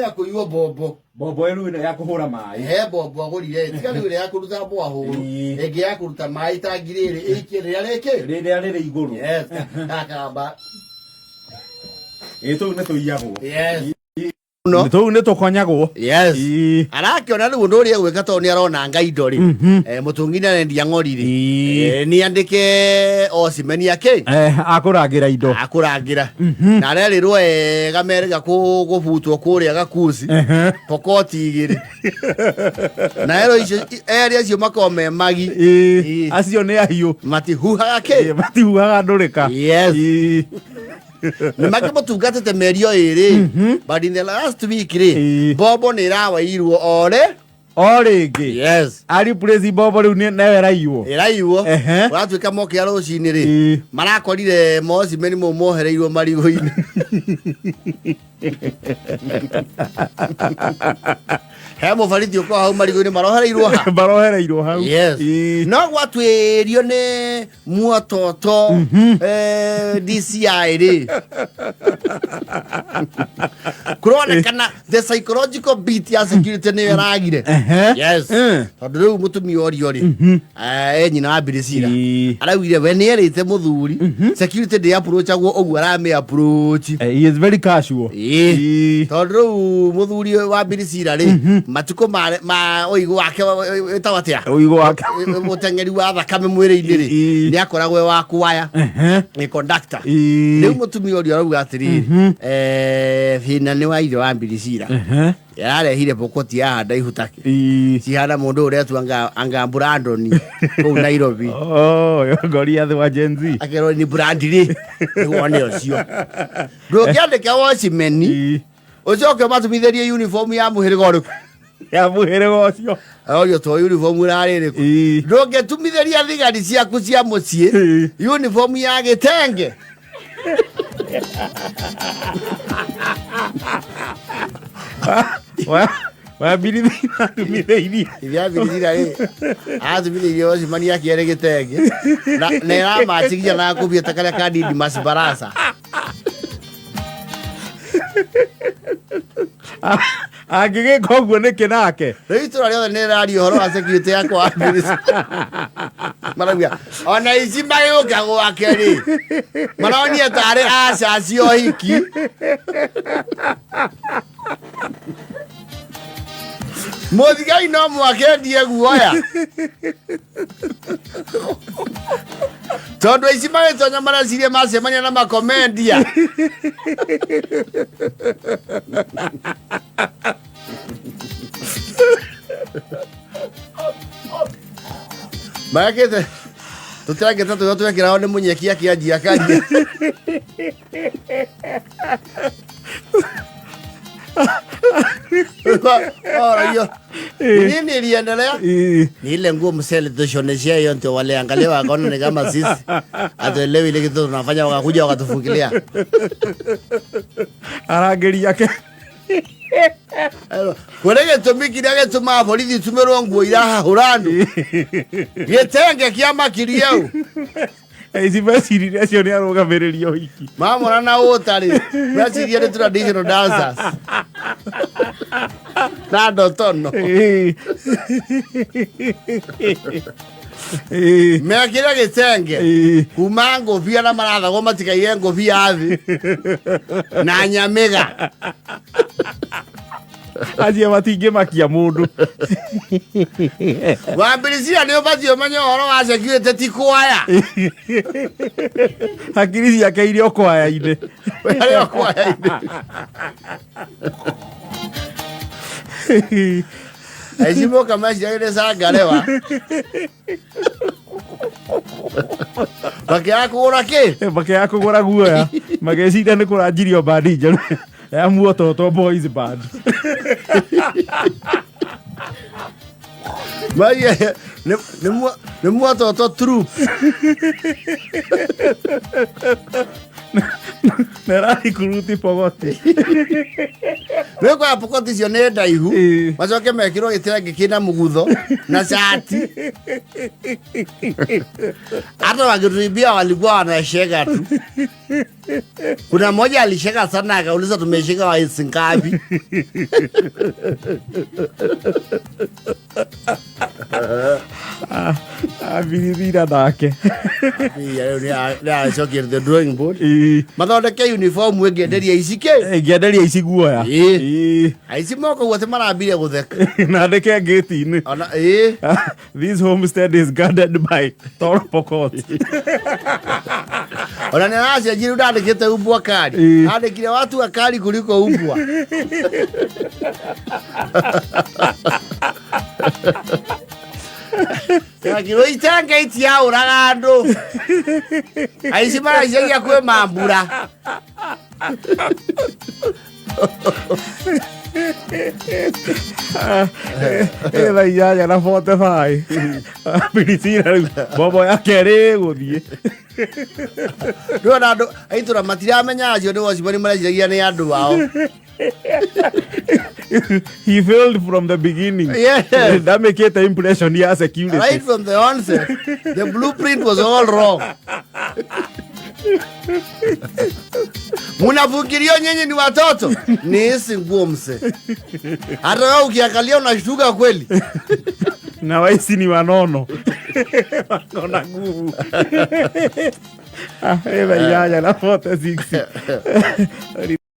ya kuyuo bobo. Bobo elu ina ya kuhura mai. He bobo agurire. Tika ni ya kuruta boa ho. Ege ya kuruta mai ta girire ikire ya leke. Rere iguru. Yes. Akaba. Eto neto yago. Yes. No. Neto neto konyago. Yes. Arakiona ni undu ria gwika to ni arona ngai ndori. Mutungina ne ndia ngorire. Ni andike osimeni yake. Akuragira indo. Akuragira. Na rerirwo gamerega gubutwo kuria gakuzi. Pokoti igire. Na ero icio area cio makome magi. Acio ne ahiu. Matihuhaga ke. Matihuhaga ndurika. Yes. Makimutungate merio iri. But in the last week Bobo ni rawairwo orege. Yes. Ari praise Bobo riu ni eraiwo. Eraiwo. Uratuika moke arucini ri. Marakorire mosi meni mohereirwo marigo-ini. He mubariti uko hau marigo-ini marohereirwo ha. Marohereirwo hau. Yes. No gwatwirio ni muototo DCI ri. Kurona kana the psychological beat ya security ni yaragire. Yes. Tondu riu mutumi ori nyina wa Birisira arawire we ni erite muthuri security ndi approach agwo ogwo arame approach. He is very casual. Tondu riu muthuri wa Birisira ri matuko ma oigo wake etawatia oigo wake mutengeri wa thakame mwiri-ini ri ni akoragwo wa kuwaya ni conductor. Riu mutumi ori arauga atiri hina ni wa ire wa Birisira yararehire pokoti ya handa ihutake cihana mundu uria tu anga Brandoni kou Nairobi. Goria the agency akero ni Brandiri ni wone ocio ndukiandike wocimeni ucoke matumithirie uniform ya muhirigo riku ya muhirigo ocio oyo to uniform urarire ku ndungetumithiria thigari ciaku cia mucii uniform ya gitenge. Wa Birisira tumireiria. Ivya Birisira tumireiria ocimani akiere gitenge. Na era machigia na kubia takala kadi di Masbarasa. Agige koguo niki nake. Riu tura riothe ni radio horo wa security yakwa wa Birisira. Marauga ona ici magĩũka gwake rĩ maronia tarĩ acaci o hiki. Mũthigari no mwake ndie guoya tondu ici magĩtonya mareciria macemania na makomendia. Magĩte tutangeta tuyo twekiraho ni munyeki akianjia karia. Yo. Nini iliendelea? Ni ile nguo msele tushoneshia hiyo ndio wale angalia wakaona ni kama sisi. Atuelewi ile kitu tunafanya wakakuja wakatufungilia. Arageri yake. Kurege tumiki ndage tuma borithi tumerwo nguo iraha hurandu. Gitenge kia makiriau. Ici meciria acio ni arũgamĩrĩria ũhiki mamona na ũtari meciria ni traditional dancers na ndotono mekire gitenge kuma ngũbia na marathagwo matikaire ngũbia thi na nyamĩga acie matingĩmakia mũndũ. Wa Birisira nĩ ũbatiĩ ũmenye ũhoro wa security ti kwaya. Hakiri ciake irĩ o kwaya-inĩ. Arĩ o kwaya-inĩ. Aici moka meciria sangarewa makĩaga kũgũra kĩ? Makĩaga kũgũra guoya mageciria nĩ kũranjirio bandi njerũ ya Muototo Boys Band. Maria ni Muototo Troop. Nerari kuruti pogoti. Wewe kwa pogoti cio nĩ ndaihu. Macoke mekirwo gĩtĩra gĩkĩna mugutho na shati. Hata wakituibia walikuwa wanasheka tu. Kuna mmoja alisheka sana akauliza tumeshika wa ngapi? Avirira nake. Ya shoki the drawing board. Mathondeke uniform wengenderia icike. Ngenderia ici guoya. Aici moko guote marambire gutheka. Na ndeke gate-inĩ. Ona This homestead is guarded by Toro Pokot. Ona ninacia jiru ndandikite umbwa kari. Andikire watu akari kuliko umbwa. Kiro itanga itia uraga andu. Aici maraicagia kwe mambura. Ela ya na foto vai. Pirisira bobo yake ri guthie. Ndona andu aitura matiramenya acio ndio waciboni maraicagia ni andu wao. He failed from the beginning. Yes. That make it the impression he has security. Right from the onset, the blueprint was all wrong. Munafikiria nyenye ni watoto? Ni hisi nguo mse. Hata wewe ukiangalia unashtuka kweli. Na waisi ni wanono. Wanaona nguvu. Eva ya na foto 6.